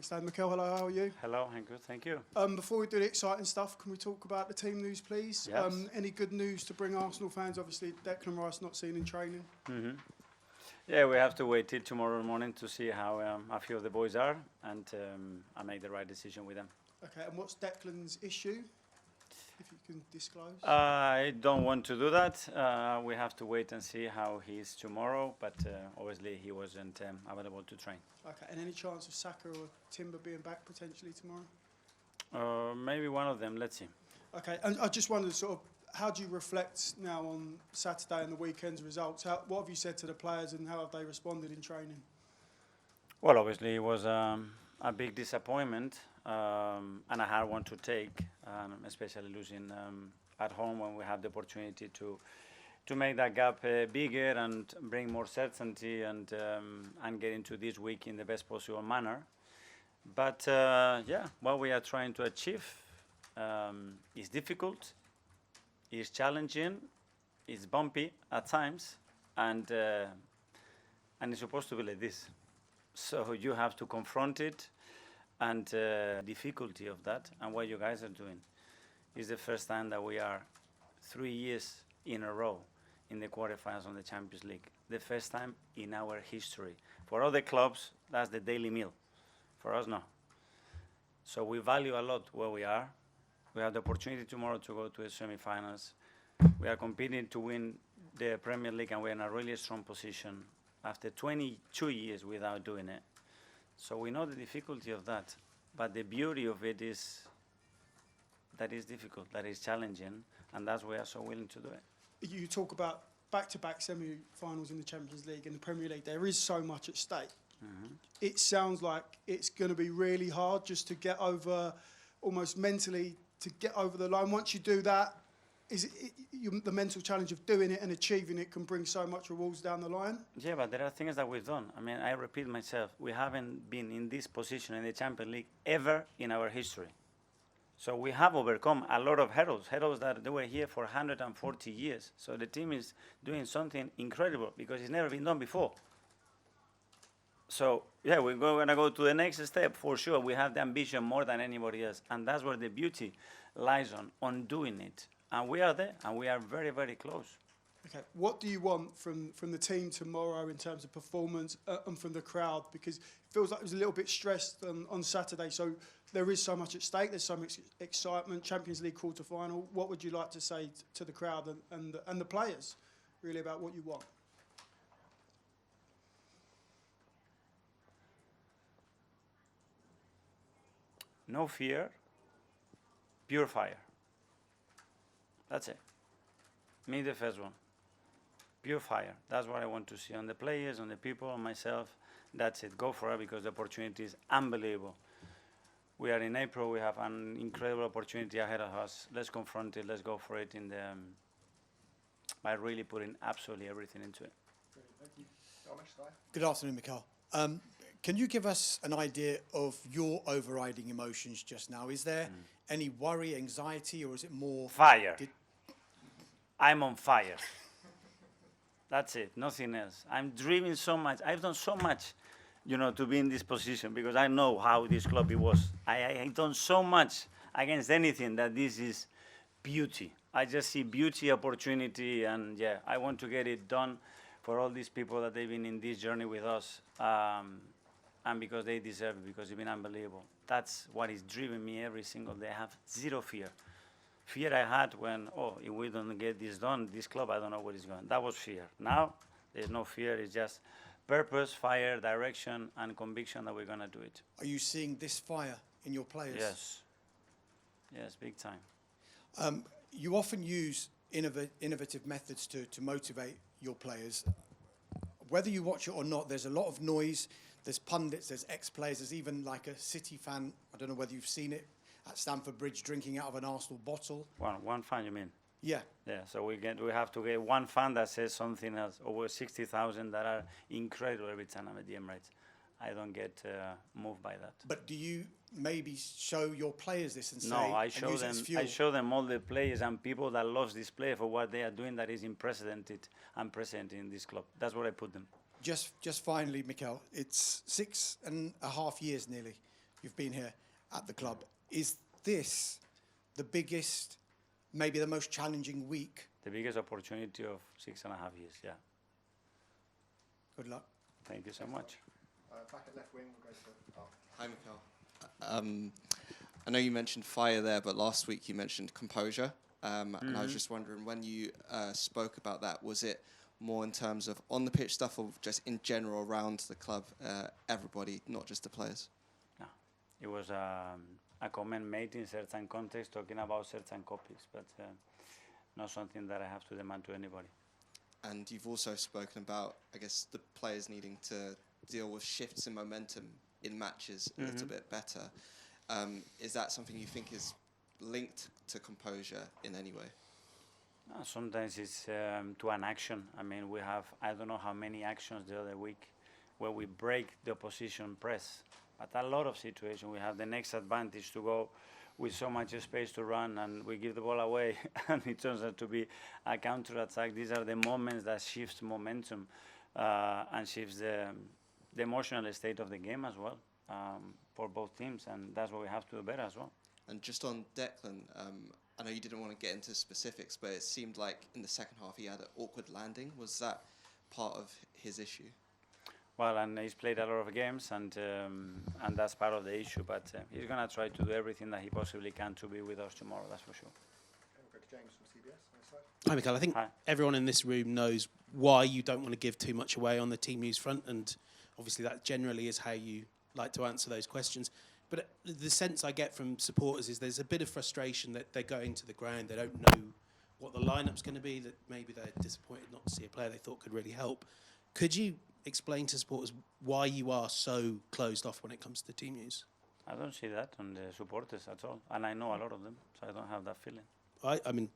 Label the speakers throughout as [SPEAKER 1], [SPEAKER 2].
[SPEAKER 1] Thanks, Dan. Mikel, hello, how are you?
[SPEAKER 2] Hello, I'm good, thank you.
[SPEAKER 1] Before we do the exciting stuff, can we talk about the team news, please?
[SPEAKER 2] Yes.
[SPEAKER 1] Any good news to bring Arsenal fans? Obviously, Declan Rice not seen in training.
[SPEAKER 2] Yeah, we have to wait till tomorrow morning to see how a few of the boys are, and I make the right decision with them.
[SPEAKER 1] Okay, and what's Declan's issue, if you can disclose?
[SPEAKER 2] I don't want to do that. We have to wait and see how he is tomorrow, but obviously he wasn't available to train.
[SPEAKER 1] Okay, and any chance of Saka or Timber being back potentially tomorrow?
[SPEAKER 2] Maybe one of them, let's see.
[SPEAKER 1] Okay, and I just wondered sort of, how do you reflect now on Saturday and the weekend's results? What have you said to the players and how have they responded in training?
[SPEAKER 2] Well, obviously it was a big disappointment and a hard one to take, especially losing at home when we have the opportunity to make that gap bigger and bring more certainty and get into this week in the best possible manner. But yeah, what we are trying to achieve is difficult, is challenging, is bumpy at times, and it's supposed to be like this. So you have to confront it, and difficulty of that, and what you guys are doing. It's the first time that we are 3 years in a row in the quarterfinals of the Champions League. The first time in our history. For other clubs, that's the daily meal. For us, no. So we value a lot where we are. We have the opportunity tomorrow to go to the semi-finals. We are competing to win the Premier League, and we're in a really strong position after 22 years without doing it. So we know the difficulty of that, but the beauty of it is that it's difficult, that it's challenging, and that's why we are so willing to do it.
[SPEAKER 1] You talk about back-to-back semi-finals in the Champions League and the Premier League. There is so much at stake. It sounds like it's going to be really hard just to get over, almost mentally, to get over the line. Once you do that, the mental challenge of doing it and achieving it can bring so much rewards down the line?
[SPEAKER 2] Yeah, but there are things that we've done. I mean, I repeat myself, we haven't been in this position in the Champions League ever in our history. So we have overcome a lot of hurdles that they were here for 140 years. So the team is doing something incredible because it's never been done before. So yeah, we're going to go to the next step for sure. We have the ambition more than anybody else, and that's where the beauty lies on doing it. And we are there, and we are very, very close.
[SPEAKER 1] Okay, what do you want from the team tomorrow in terms of performance and from the crowd? Because it feels like it was a little bit stressed on Saturday, so there is so much at stake, there's so much excitement, Champions League quarter-final. What would you like to say to the crowd and the players, really, about what you want?
[SPEAKER 2] No fear, pure fire. That's it. Me, the first one. Pure fire. That's what I want to see on the players, on the people, on myself. That's it. Go for it because the opportunity is unbelievable. We are in April. We have an incredible opportunity ahead of us. Let's confront it. Let's go for it by really putting absolutely everything into it.
[SPEAKER 1] Thank you.
[SPEAKER 3] Good afternoon, Mikel. Can you give us an idea of your overriding emotions just now? Is there any worry, anxiety, or is it more...
[SPEAKER 2] Fire. I'm on fire. That's it, nothing else. I'm dreaming so much. I've done so much, to be in this position because I know how this club it was. I've done so much against anything that this is beauty. I just see beauty, opportunity, and yeah, I want to get it done for all these people that they've been in this journey with us. And because they deserve it, because it's been unbelievable. That's what is driving me every single day. I have zero fear. Fear I had when, if we don't get this done, this club, I don't know where it's going. That was fear. Now, there's no fear. It's just purpose, fire, direction, and conviction that we're going to do it.
[SPEAKER 3] Are you seeing this fire in your players?
[SPEAKER 2] Yes. Yes, big time.
[SPEAKER 3] You often use innovative methods to motivate your players. Whether you watch it or not, there's a lot of noise. There's pundits, there's ex-players, there's even like a City fan, I don't know whether you've seen it, at Stamford Bridge drinking out of an Arsenal bottle.
[SPEAKER 2] One fan, you mean?
[SPEAKER 3] Yeah.
[SPEAKER 2] Yeah, so we have to get one fan that says something else. Over 60,000 that are incredible every time I'm at the Emirates. I don't get moved by that.
[SPEAKER 3] But do you maybe show your players this and say...
[SPEAKER 2] No, I show them all the players and people that love this player for what they are doing that is unprecedented in this club. That's what I put them.
[SPEAKER 3] Just finally, Mikel, it's 6.5 years nearly you've been here at the club. Is this the biggest, maybe the most challenging week?
[SPEAKER 2] The biggest opportunity of 6.5 years, yeah.
[SPEAKER 3] Good luck.
[SPEAKER 2] Thank you so much.
[SPEAKER 4] Back at left wing, we'll go to...
[SPEAKER 5] Hi, Mikel. I know you mentioned fire there, but last week you mentioned composure. And I was just wondering, when you spoke about that, was it more in terms of on-the-pitch stuff or just in general around the club, everybody, not just the players?
[SPEAKER 2] No, it was a comment made in certain context talking about certain topics, but not something that I have to demand to anybody.
[SPEAKER 5] And you've also spoken about, I guess, the players needing to deal with shifts in momentum in matches a little bit better. Is that something you think is linked to composure in any way?
[SPEAKER 2] No, sometimes it's to an action. I mean, we have, I don't know how many actions the other week where we break the opposition press. But a lot of situations, we have the next advantage to go with so much space to run, and we give the ball away, and it turns out to be a counter-attack. These are the moments that shifts momentum and shifts the emotional state of the game as well for both teams, and that's what we have to do better as well.
[SPEAKER 5] And just on Declan, I know you didn't want to get into specifics, but it seemed like in the second half he had an awkward landing. Was that part of his issue?
[SPEAKER 2] Well, and he's played a lot of games, and that's part of the issue. But he's going to try to do everything that he possibly can to be with us tomorrow, that's for sure.
[SPEAKER 4] Okay, we'll go to James from CBS on this side.
[SPEAKER 6] Hi, Mikel. I think everyone in this room knows why you don't want to give too much away on the team news front, and obviously that generally is how you like to answer those questions. But the sense I get from supporters is there's a bit of frustration that they're going to the ground, they don't know what the lineup's going to be, that maybe they're disappointed not to see a player they thought could really help. Could you explain to supporters why you are so closed off when it comes to team news?
[SPEAKER 2] I don't see that on the supporters at all, and I know a lot of them, so I don't have that feeling.
[SPEAKER 6] I mean,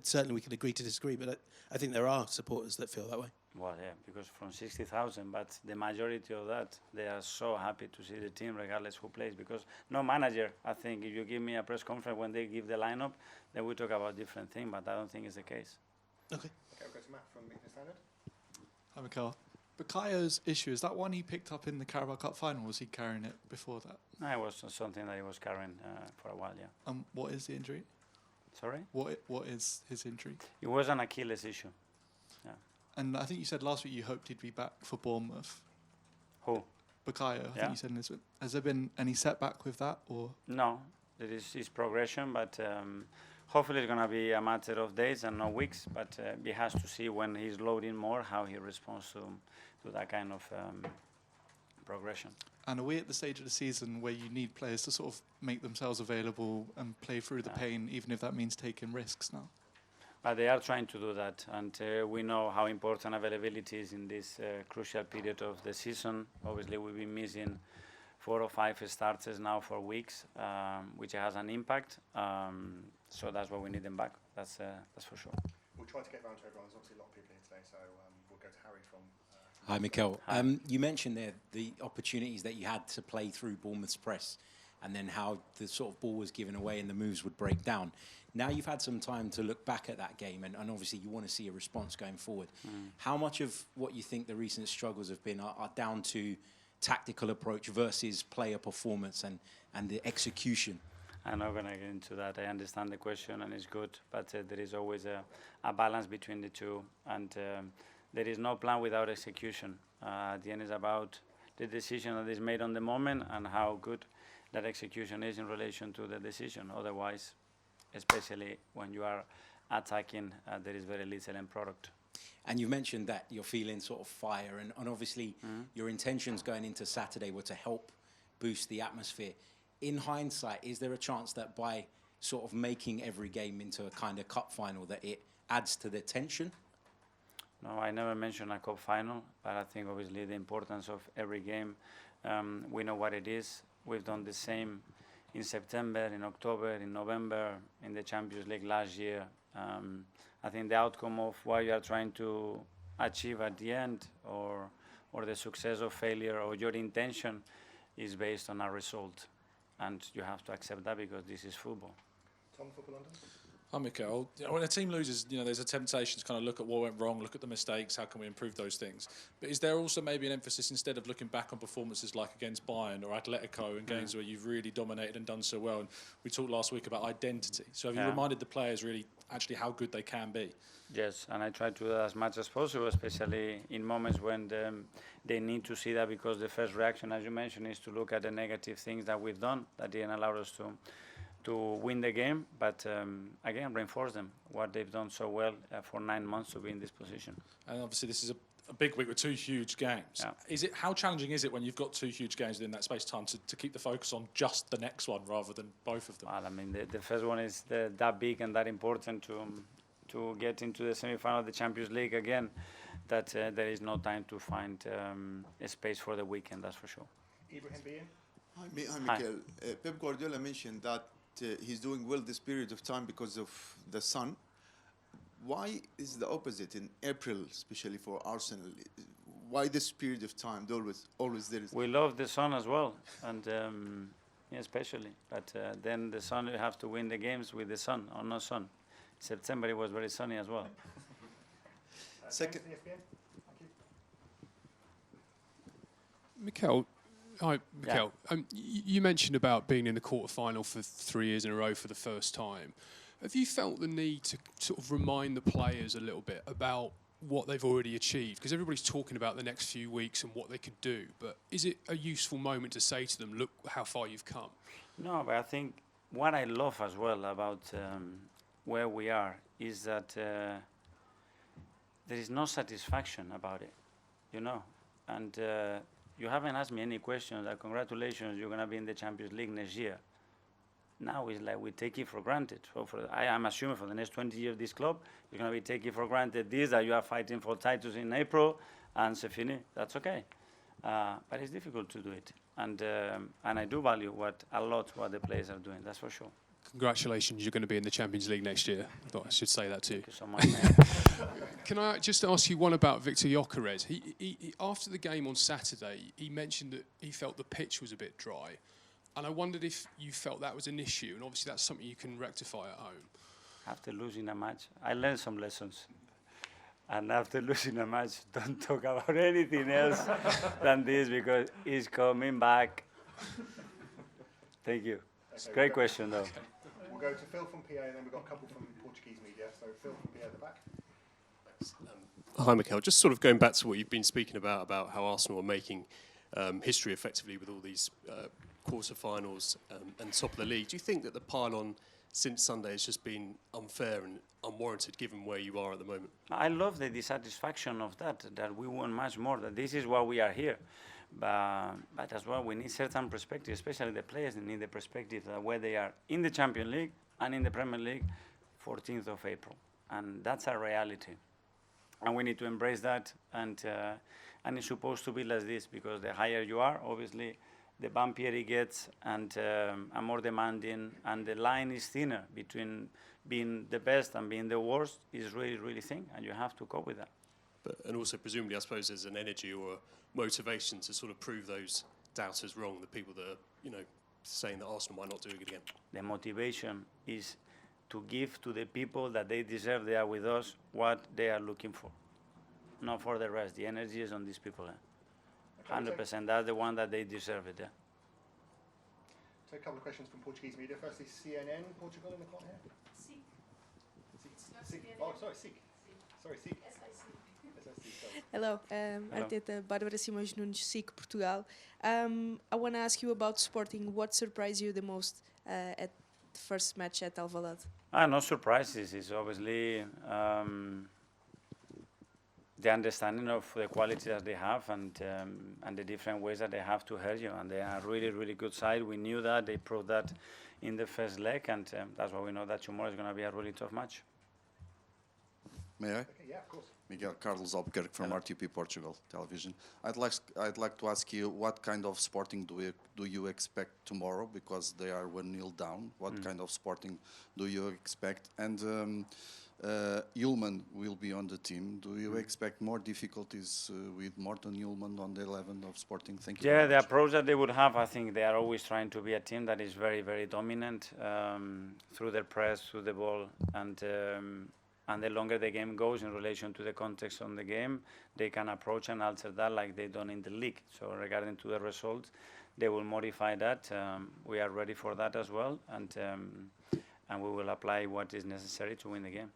[SPEAKER 6] certainly we can agree to disagree, but I think there are supporters that feel that way.
[SPEAKER 2] Well, yeah, because from 60,000, but the majority of that, they are so happy to see the team regardless who plays, because no manager, I think, if you give me a press conference when they give the lineup, then we talk about different things, but I don't think it's the case.
[SPEAKER 6] Okay.
[SPEAKER 4] Okay, we'll go to Matt from Evening Standard.
[SPEAKER 7] Hi, Mikel. Bukayo's issue, is that one he picked up in the Carabao Cup final, or was he carrying it before that?
[SPEAKER 2] No, it was something that he was carrying for a while, yeah.
[SPEAKER 7] What is the injury?
[SPEAKER 2] Sorry?
[SPEAKER 7] What is his injury?
[SPEAKER 2] It was an Achilles issue. Yeah.
[SPEAKER 7] And I think you said last week you hoped he'd be back for Bournemouth.
[SPEAKER 2] Who?
[SPEAKER 7] Bukayo, I think you said in this. Has there been any setback with that, or?
[SPEAKER 2] No, there is progression, but hopefully it's going to be a matter of days and not weeks, but he has to see when he's loading more how he responds to that kind of progression.
[SPEAKER 7] And are we at the stage of the season where you need players to sort of make themselves available and play through the pain, even if that means taking risks now?
[SPEAKER 2] But they are trying to do that, and we know how important availability is in this crucial period of the season. Obviously, we've been missing 4 or 5 starters now for weeks, which has an impact. So that's why we need them back. That's for sure.
[SPEAKER 4] We'll try to get round to everyone. There's obviously a lot of people here today, so we'll go to Harry from...
[SPEAKER 8] Hi, Mikel.
[SPEAKER 2] Hi.
[SPEAKER 8] You mentioned there the opportunities that you had to play through Bournemouth's press, and then how the sort of ball was given away and the moves would break down. Now you've had some time to look back at that game, and obviously you want to see a response going forward. How much of what you think the recent struggles have been are down to tactical approach versus player performance and the execution?
[SPEAKER 2] I'm not going to get into that. I understand the question, and it's good, but there is always a balance between the two, and there is no plan without execution. At the end, it's about the decision that is made on the moment and how good that execution is in relation to the decision. Otherwise, especially when you are attacking, there is very little end product.
[SPEAKER 8] And you've mentioned that you're feeling sort of fire, and obviously your intentions going into Saturday were to help boost the atmosphere. In hindsight, is there a chance that by sort of making every game into a kind of cup final that it adds to the tension?
[SPEAKER 2] No, I never mentioned a cup final, but I think obviously the importance of every game, we know what it is. We've done the same in September, in October, in November, in the Champions League last year. I think the outcome of what you are trying to achieve at the end, or the success or failure, or your intention, is based on a result. And you have to accept that because this is football.
[SPEAKER 4] Tom, Football London?
[SPEAKER 9] Hi, Mikel. When a team loses, there's a temptation to kind of look at what went wrong, look at the mistakes, how can we improve those things. But is there also maybe an emphasis, instead of looking back on performances like against Bayern or Atletico and games where you've really dominated and done so well? And we talked last week about identity. So have you reminded the players really actually how good they can be?
[SPEAKER 2] Yes, and I try to do that as much as possible, especially in moments when they need to see that, because the first reaction, as you mentioned, is to look at the negative things that we've done that didn't allow us to win the game, but again, reinforce them, what they've done so well for 9 months to be in this position.
[SPEAKER 9] And obviously this is a big week with 2 huge games.
[SPEAKER 2] Yeah.
[SPEAKER 9] How challenging is it when you've got 2 huge games within that space of time to keep the focus on just the next one rather than both of them?
[SPEAKER 2] Well, I mean, the first one is that big and that important to get into the semi-final of the Champions League again, that there is no time to find a space for the weekend, that's for sure.
[SPEAKER 4] Ibrahim Bien.
[SPEAKER 10] Hi, Mikel. Pep Guardiola mentioned that he's doing well this period of time because of the sun. Why is the opposite in April, especially for Arsenal? Why this period of time? Always there is.
[SPEAKER 2] We love the sun as well, and especially. But then the sun, you have to win the games with the sun or no sun. September it was very sunny as well.
[SPEAKER 10] Second.
[SPEAKER 11] Mikel, hi, Mikel. You mentioned about being in the quarter-final for 3 years in a row for the first time. Have you felt the need to sort of remind the players a little bit about what they've already achieved? Because everybody's talking about the next few weeks and what they could do, but is it a useful moment to say to them, look how far you've come?
[SPEAKER 2] No, but I think what I love as well about where we are is that there is no satisfaction about it, and you haven't asked me any questions like, congratulations, you're going to be in the Champions League next year. Now it's like we take it for granted. So I am assuming for the next 20 years, this club is going to be taking for granted this, that you are fighting for titles in April, and c'est fini. That's okay. But it's difficult to do it. And I do value a lot what the players are doing, that's for sure.
[SPEAKER 11] Congratulations, you're going to be in the Champions League next year. I thought I should say that too.
[SPEAKER 2] Thank you so much, man.
[SPEAKER 11] Can I just ask you one about Victor Gyökeres? He after the game on Saturday, he mentioned that he felt the pitch was a bit dry. And I wondered if you felt that was an issue, and obviously that's something you can rectify at home.
[SPEAKER 2] After losing a match, I learned some lessons. And after losing a match, don't talk about anything else than this, because he's coming back. Thank you. It's a great question, though.
[SPEAKER 4] Okay. We'll go to Phil from PA, and then we've got a couple from Portuguese media. So Phil from PA at the back.
[SPEAKER 12] Thanks. Hi, Mikel. Just sort of going back to what you've been speaking about how Arsenal are making history effectively with all these quarter-finals and top of the league. Do you think that the pile-on since Sunday has just been unfair and unwarranted given where you are at the moment?
[SPEAKER 2] I love the dissatisfaction of that we want much more, that this is why we are here. But as well, we need certain perspective, especially the players need the perspective that where they are in the Champions League and in the Premier League 14th of April. And that's a reality. And we need to embrace that, and it's supposed to be like this, because the higher you are, obviously, the bumpier it gets, and more demanding, and the line is thinner between being the best and being the worst is really, really thin, and you have to cope with that.
[SPEAKER 12] And also, presumably, I suppose there's an energy or a motivation to sort of prove those doubters wrong, the people that are, saying that Arsenal might not do it again.
[SPEAKER 2] The motivation is to give to the people that they deserve, they are with us, what they are looking for. Not for the rest. The energy is on these people. 100%. That's the one that they deserve it.
[SPEAKER 4] So a couple of questions from Portuguese media. Firstly, CNN Portugal in the corner here. SIC. Oh, sorry, SIC. Sorry, SIC.
[SPEAKER 13] Hello, Arteta, Bárbara Simões Nunes, SIC Portugal. I want to ask you about Sporting. What surprised you the most at the first match at Alvalade?
[SPEAKER 2] No surprises. It's obviously the understanding of the quality that they have, and the different ways that they have to hurt you. And they are a really, really good side. We knew that. They proved that in the first leg, and that's why we know that tomorrow is going to be a really tough match.
[SPEAKER 10] May I?
[SPEAKER 4] Okay, yeah, of course.
[SPEAKER 14] Miguel, Carlos Albuquerque from RTP Portugal Television. I'd like to ask you what kind of Sporting do you expect tomorrow, because they are 1-0 down. What kind of Sporting do you expect? And Ullman will be on the team. Do you expect more difficulties with Morten Ullman on the 11 of Sporting? Thank you.
[SPEAKER 2] Yeah, the approach that they would have, I think they are always trying to be a team that is very, very dominant through their press, through the ball, and the longer the game goes in relation to the context on the game, they can approach and alter that like they done in the league. So regarding to the results, they will modify that. We are ready for that as well, and we will apply what is necessary to win the game.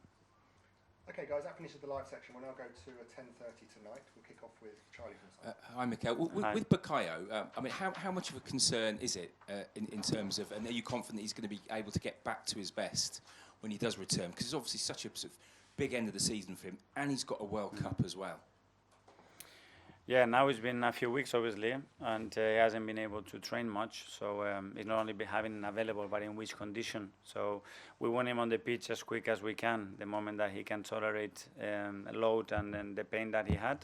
[SPEAKER 4] Okay, guys, that finishes the live section. We'll now go to 10:30 tonight. We'll kick off with Charlie from the side.
[SPEAKER 15] Hi, Mikel. With Bukayo, I mean, how much of a concern is it in terms of, and are you confident he's going to be able to get back to his best when he does return? Because it's obviously such a sort of big end of the season for him, and he's got a World Cup as well.
[SPEAKER 2] Yeah, now it's been a few weeks, obviously, and he hasn't been able to train much. So he's not only be having him available, but in which condition. So we want him on the pitch as quick as we can. The moment that he can tolerate a load and the pain that he had,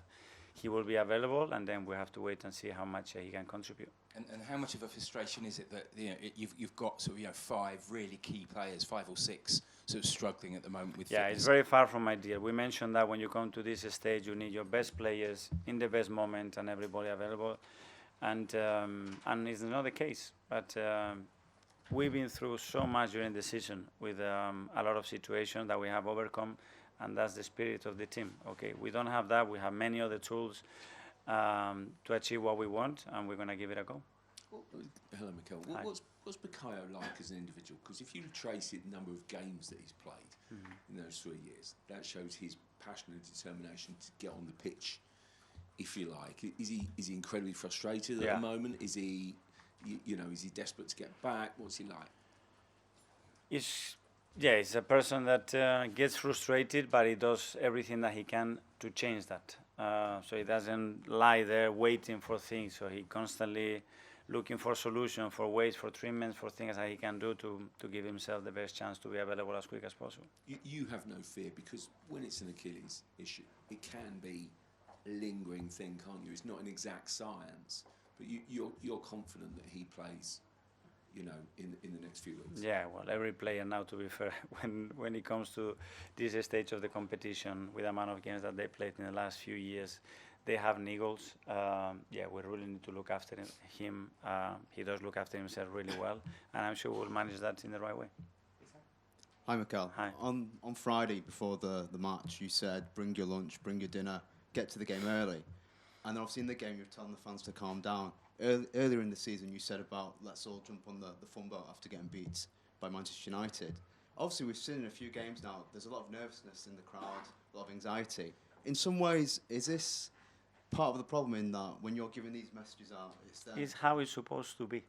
[SPEAKER 2] he will be available, and then we have to wait and see how much he can contribute.
[SPEAKER 15] And how much of a frustration is it that you've got sort of 5 really key players, 5 or 6, sort of struggling at the moment with
[SPEAKER 2] Yeah,
[SPEAKER 15] fitness?
[SPEAKER 2] it's very far from ideal. We mentioned that when you come to this stage, you need your best players in the best moment and everybody available, and it's not the case. But we've been through so much during the season with a lot of situations that we have overcome, and that's the spirit of the team. Okay, we don't have that. We have many other tools to achieve what we want, and we're going to give it a go.
[SPEAKER 16] Hello, Mikel. What's Bukayo like as an individual? Because if you trace the number of games that he's played in those 3 years, that shows his passion and determination to get on the pitch, if you like. Is he incredibly frustrated at the moment? Is he, is he desperate to get back? What's he like?
[SPEAKER 2] He's a person that gets frustrated, but he does everything that he can to change that. So he doesn't lie there waiting for things. So he constantly looking for solutions, for ways, for treatments, for things that he can do to give himself the best chance to be available as quick as possible.
[SPEAKER 16] You have no fear, because when it's an Achilles issue, it can be a lingering thing, can't you? It's not an exact science, but you're confident that he plays, in the next few weeks.
[SPEAKER 2] Yeah, well, every player now, to be fair, when it comes to this stage of the competition, with the amount of games that they played in the last few years, they have niggles. We really need to look after him. He does look after himself really well, and I'm sure we'll manage that in the right way.
[SPEAKER 17] Hi, Mikel.
[SPEAKER 2] Hi.
[SPEAKER 17] On Friday, before the match, you said, bring your lunch, bring your dinner, get to the game early. And then obviously in the game, you're telling the fans to calm down. Earlier in the season, you said about, let's all jump on the fun boat after getting beat by Manchester United. Obviously, we've seen in a few games now, there's a lot of nervousness in the crowd, a lot of anxiety. In some ways, is this part of the problem in that when you're giving these messages out,
[SPEAKER 2] It's how it's supposed to be.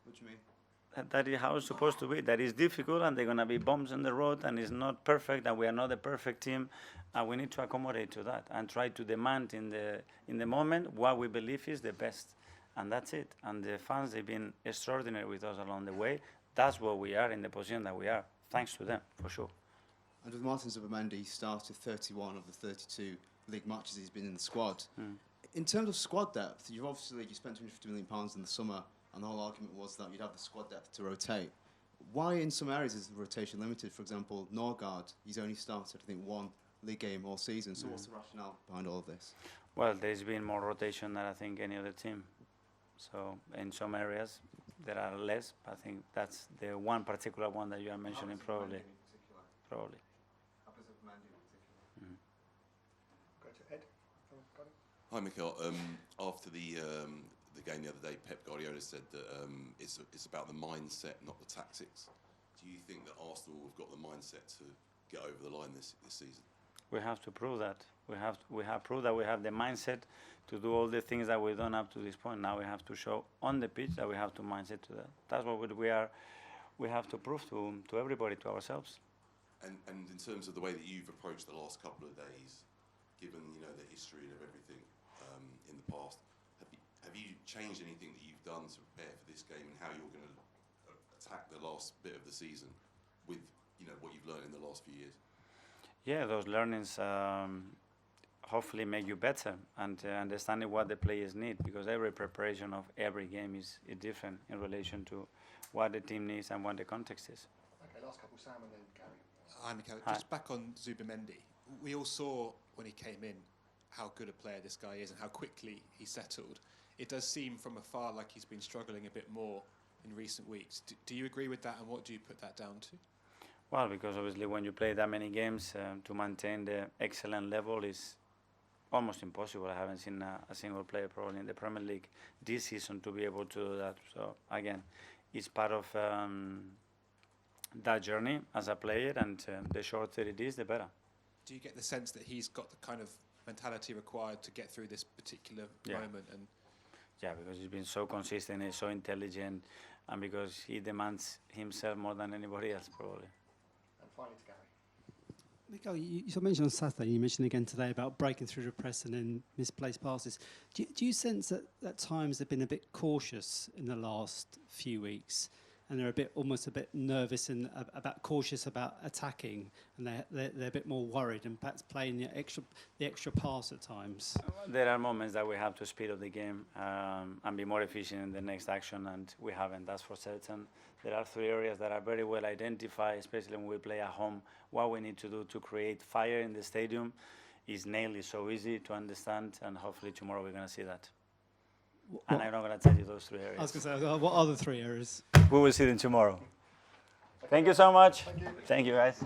[SPEAKER 17] What do you mean?
[SPEAKER 2] That is how it's supposed to be. That is difficult, and there are going to be bumps in the road, and it's not perfect, and we are not a perfect team, and we need to accommodate to that and try to demand in the moment what we believe is the best, and that's it. And the fans, they've been extraordinary with us along the way. That's what we are in the position that we are, thanks to them, for sure.
[SPEAKER 17] And with Martin Zubimendi, he started 31 of the 32 league matches he's been in the squad. In terms of squad depth, you spent £250 million in the summer, and the whole argument was that you'd have the squad depth to rotate. Why in some areas is the rotation limited? For example, Norgard, he's only started, I think, 1 league game all season. So what's the rationale behind all of this?
[SPEAKER 2] Well, there's been more rotation than I think any other team. So in some areas, there are less. I think that's the one particular one that you are mentioning, probably. Probably.
[SPEAKER 4] Go to Ed.
[SPEAKER 18] Hi, Mikel. After the game the other day, Pep Guardiola said that it's about the mindset, not the tactics. Do you think that Arsenal have got the mindset to get over the line this season?
[SPEAKER 2] We have to prove that. We have proved that we have the mindset to do all the things that we've done up to this point. Now we have to show on the pitch that we have the mindset to that. That's what we have to prove to everybody, to ourselves.
[SPEAKER 18] And in terms of the way that you've approached the last couple of days, given the history of everything in the past, have you changed anything that you've done to prepare for this game and how you're going to attack the last bit of the season with what you've learned in the last few years?
[SPEAKER 2] Yeah, those learnings hopefully make you better and understanding what the players need, because every preparation of every game is different in relation to what the team needs and what the context is.
[SPEAKER 4] Okay, last couple, Sam and then Gary.
[SPEAKER 19] Hi, Mikel.
[SPEAKER 2] Hi.
[SPEAKER 19] Just back on Zubimendi. We all saw when he came in how good a player this guy is and how quickly he settled. It does seem from afar like he's been struggling a bit more in recent weeks. Do you agree with that, and what do you put that down to?
[SPEAKER 2] Well, because obviously when you play that many games, to maintain the excellent level is almost impossible. I haven't seen a single player probably in the Premier League this season to be able to do that. So again, it's part of that journey as a player, and the shorter it is, the better.
[SPEAKER 19] Do you get the sense that he's got the kind of mentality required to get through this particular moment? And
[SPEAKER 2] yeah, because he's been so consistent, he's so intelligent, and because he demands himself more than anybody else probably.
[SPEAKER 4] And finally to Gary.
[SPEAKER 20] Mikel, you sort of mentioned on Saturday, you mentioned again today about breaking through the press and then misplaced passes. Do you sense that at times they've been a bit cautious in the last few weeks, and they're almost a bit nervous and cautious about attacking, and they're a bit more worried and perhaps playing the extra pass at times?
[SPEAKER 2] There are moments that we have to speed up the game and be more efficient in the next action, and we haven't, that's for certain. There are 3 areas that are very well identified, especially when we play at home. What we need to do to create fire in the stadium is nailed, so easy to understand, and hopefully tomorrow we're going to see that. And I'm not going to tell you those 3 areas.
[SPEAKER 20] I was going to say, what are the 3 areas?
[SPEAKER 2] We will see them tomorrow. Thank you so much. Thank you guys.